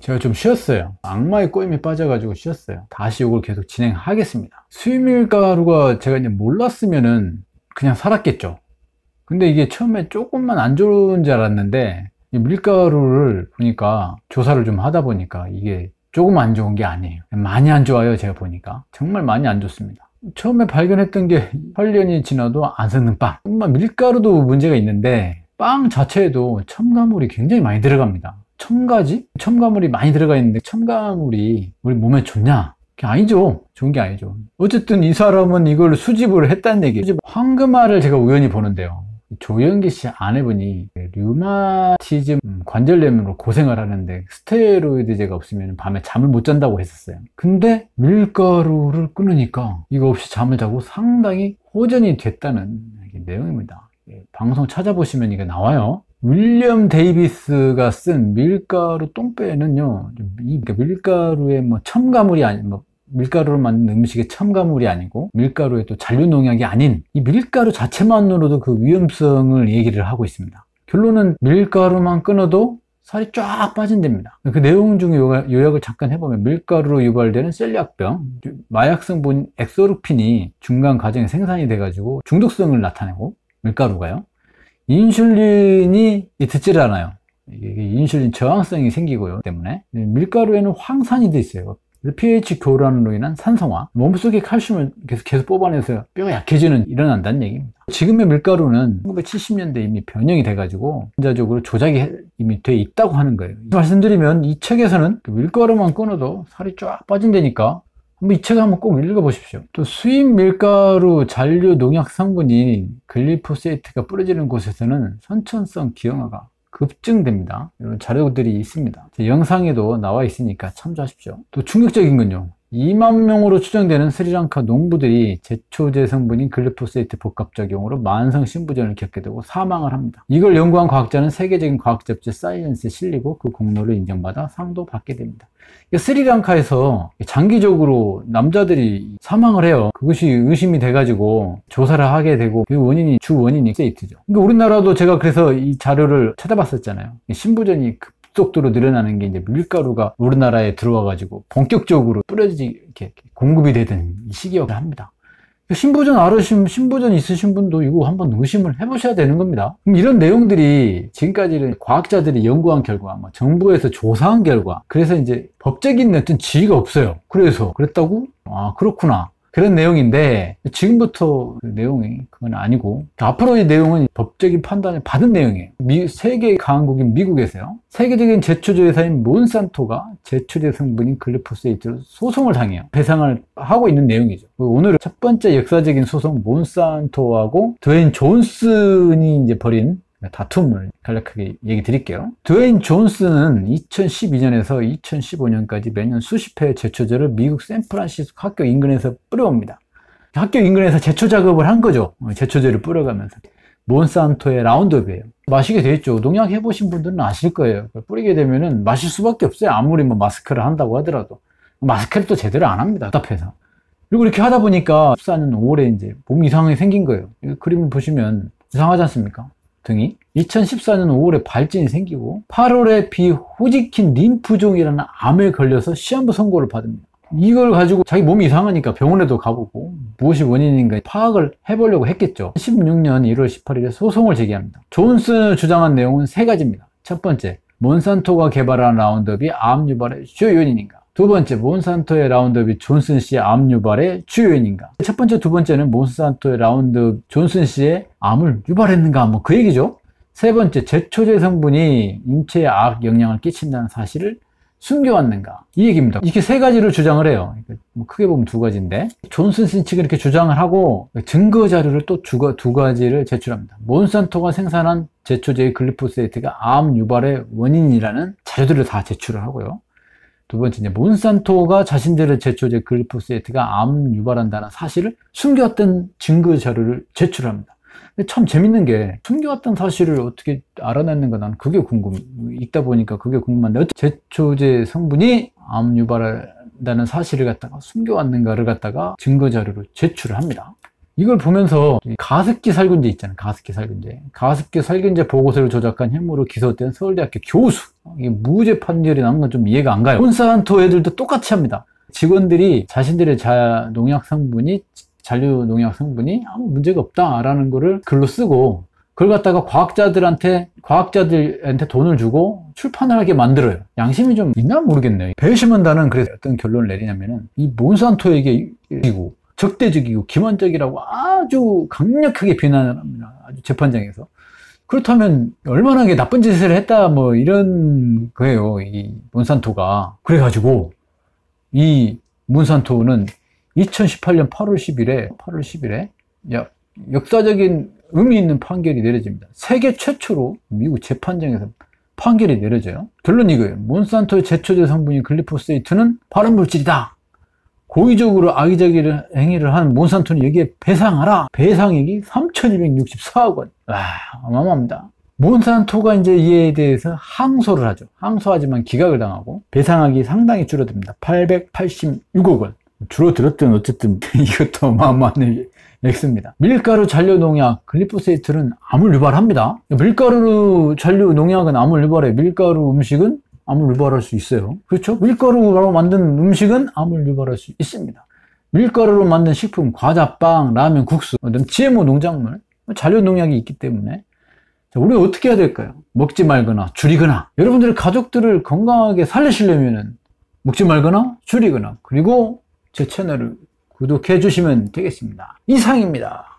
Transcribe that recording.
제가 좀 쉬었어요. 악마의 꼬임에 빠져가지고 쉬었어요. 다시 이걸 계속 진행하겠습니다. 수익밀가루가 제가 이제 몰랐으면은 그냥 살았겠죠. 근데 이게 처음에 조금만 안 좋은 줄 알았는데 이 밀가루를 보니까 조사를 좀 하다 보니까 이게 조금 안 좋은 게 아니에요. 많이 안 좋아요. 제가 보니까 정말 많이 안 좋습니다. 처음에 발견했던 게 8년이 지나도 안 썩는 빵. 정말 밀가루도 문제가 있는데 빵 자체에도 첨가물이 굉장히 많이 들어갑니다. 첨가지? 첨가물이 많이 들어가 있는데 첨가물이 우리 몸에 좋냐? 그게 아니죠. 좋은 게 아니죠. 어쨌든 이 사람은 이걸 수집을 했다는 얘기예요. 황금알을 제가 우연히 보는데요. 조영기 씨 아내분이 류마티즘 관절염으로 고생을 하는데 스테로이드제가 없으면 밤에 잠을 못 잔다고 했었어요. 근데 밀가루를 끊으니까 이거 없이 잠을 자고 상당히 호전이 됐다는 내용입니다. 방송 찾아보시면 이게 나와요. 윌리엄 데이비스가 쓴 밀가루 똥배는요, 밀가루에 뭐 첨가물이 밀가루로 만든 음식의 첨가물이 아니고 밀가루에 또 잔류농약이 아닌 이 밀가루 자체만으로도 그 위험성을 얘기를 하고 있습니다. 결론은 밀가루만 끊어도 살이 쫙 빠진답니다. 그 내용 중에 요약을 잠깐 해보면 밀가루로 유발되는 셀리악병, 마약 성분 엑소르핀이 중간 과정에 생산이 돼가지고 중독성을 나타내고 밀가루가요. 인슐린이 듣지를 않아요. 이게 인슐린 저항성이 생기고요. 때문에 밀가루에는 황산이 돼 있어요. pH 교란으로 인한 산성화, 몸속에 칼슘을 계속 뽑아내서 뼈가 약해지는 일어난다는 얘기입니다. 지금의 밀가루는 1970년대 이미 변형이 돼가지고 혼자적으로 조작이 이미 돼 있다고 하는 거예요. 말씀드리면 이 책에서는 밀가루만 끊어도 살이 쫙 빠진다니까 이 책 한번 꼭 읽어보십시오. 또 수입 밀가루 잔류 농약 성분인 글리포세이트가 뿌려지는 곳에서는 선천성 기형아가 급증됩니다. 이런 자료들이 있습니다. 제 영상에도 나와 있으니까 참조하십시오. 또 충격적인 건요. 2만 명으로 추정되는 스리랑카 농부들이 제초제 성분인 글리포세이트 복합 적용으로 만성 신부전을 겪게 되고 사망을 합니다. 이걸 연구한 과학자는 세계적인 과학 잡지 사이언스에 실리고 그 공로를 인정받아 상도 받게 됩니다. 스리랑카에서 장기적으로 남자들이 사망을 해요. 그것이 의심이 돼가지고 조사를 하게 되고 그 원인이 주 원인이 세이트죠. 그러니까 우리나라도 제가 그래서 이 자료를 찾아봤었잖아요. 신부전이 급속도로 늘어나는 게 이제 밀가루가 우리나라에 들어와가지고 본격적으로 이렇게 공급이 되던 이 시기였긴 합니다. 신부전 있으신 분도 이거 한번 의심을 해보셔야 되는 겁니다. 그럼 이런 내용들이 지금까지 과학자들이 연구한 결과, 정부에서 조사한 결과, 그래서 이제 법적인 어떤 지위가 없어요. 그래서 그랬다고? 아, 그렇구나. 그런 내용인데 지금부터 그 내용이 그건 아니고 앞으로 이 내용은 법적인 판단을 받은 내용이에요. 세계 강국인 미국에서요. 세계적인 제초제 회사인 몬산토가 제초제 성분인 글리포세이트로 소송을 당해요. 배상을 하고 있는 내용이죠. 오늘은 첫 번째 역사적인 소송 몬산토하고 드웨인 존슨이 이제 벌인 다툼을 간략하게 얘기 드릴게요. 드웨인 존슨은 2012년에서 2015년까지 매년 수십 회의 제초제를 미국 샌프란시스코 학교 인근에서 뿌려옵니다. 학교 인근에서 제초 작업을 한 거죠. 제초제를 뿌려가면서. 몬산토의 라운드업이에요. 마시게 돼 있죠. 농약 해보신 분들은 아실 거예요. 뿌리게 되면은 마실 수밖에 없어요. 아무리 마스크를 한다고 하더라도. 마스크를 또 제대로 안 합니다. 답답해서. 그리고 이렇게 하다 보니까 14년 5월에 이제 몸 이상이 생긴 거예요. 이 그림을 보시면 이상하지 않습니까? 등이 2014년 5월에 발진이 생기고 8월에 비호지킨 림프종이라는 암에 걸려서 시한부 선고를 받습니다. 이걸 가지고 자기 몸이 이상하니까 병원에도 가보고 무엇이 원인인가 파악을 해보려고 했겠죠. 16년 1월 18일에 소송을 제기합니다. 존슨을 주장한 내용은 세 가지입니다. 첫 번째, 몬산토가 개발한 라운드업이 암 유발의 주요 요인인가? 두 번째, 몬산토의 라운드업이 존슨 씨의 암 유발의 주요 요인인가? 첫 번째, 두 번째는 몬산토의 라운드업 존슨 씨의 암을 유발했는가? 그 얘기죠. 세 번째, 제초제 성분이 인체에 악 영향을 끼친다는 사실을 숨겨왔는가? 이 얘기입니다. 이렇게 세 가지를 주장을 해요. 크게 보면 두 가지인데 존슨 씨 측은 이렇게 주장을 하고 증거 자료를 또 두 가지를 제출합니다. 몬산토가 생산한 제초제의 글리포세이트가 암 유발의 원인이라는 자료들을 다 제출을 하고요. 두 번째, 이제 몬산토가 자신들의 제초제 글리포세이트가 암 유발한다는 사실을 숨겨왔던 증거 자료를 제출합니다. 근데 참 재밌는 게 숨겨왔던 사실을 어떻게 알아냈는가 난 그게 읽다 보니까 그게 궁금한데 제초제 성분이 암 유발한다는 사실을 갖다가 숨겨왔는가를 갖다가 증거 자료로 제출을 합니다. 이걸 보면서 가습기 살균제 있잖아요. 가습기 살균제. 가습기 살균제 보고서를 조작한 혐의로 기소된 서울대학교 교수. 이게 무죄 판결이 나온 건 좀 이해가 안 가요. 몬산토 애들도 똑같이 합니다. 직원들이 자신들의 농약 성분이, 잔류 농약 성분이 아무 문제가 없다라는 거를 글로 쓰고, 그걸 갖다가 과학자들한테 돈을 주고 출판을 하게 만들어요. 양심이 좀 있나 모르겠네요. 배심원단은 그래서 어떤 결론을 내리냐면은, 이 몬산토에게 이고 적대적이고 기만적이라고 아주 강력하게 비난을 합니다. 아주 재판장에서. 그렇다면 얼마나 나쁜 짓을 했다 뭐 이런 거예요, 이 몬산토가. 그래가지고 이 몬산토는 2018년 8월 10일에 역사적인 의미 있는 판결이 내려집니다. 세계 최초로 미국 재판장에서 판결이 내려져요. 결론 이거예요. 몬산토의 제초제 성분인 글리포세이트는 발암물질이다. 고의적으로 악의적 행위를 한 몬산토는 여기에 배상하라. 배상액이 3,264억 원. 어마어마합니다. 몬산토가 이제 이에 대해서 항소를 하죠. 항소하지만 기각을 당하고 배상액이 상당히 줄어듭니다. 886억 원. 줄어들었든 어쨌든 이것도 어마어마한 액수입니다. 밀가루 잔류 농약 글리포세이트는 암을 유발합니다. 밀가루 잔류 농약은 암을 유발해. 밀가루 음식은 암을 유발할 수 있어요. 그렇죠? 밀가루로 만든 음식은 암을 유발할 수 있습니다. 밀가루로 만든 식품, 과자, 빵, 라면, 국수, GMO 농작물, 잔류 농약이 있기 때문에 우리가 어떻게 해야 될까요? 먹지 말거나 줄이거나. 여러분들의 가족들을 건강하게 살리시려면 먹지 말거나 줄이거나, 그리고 제 채널을 구독해 주시면 되겠습니다. 이상입니다.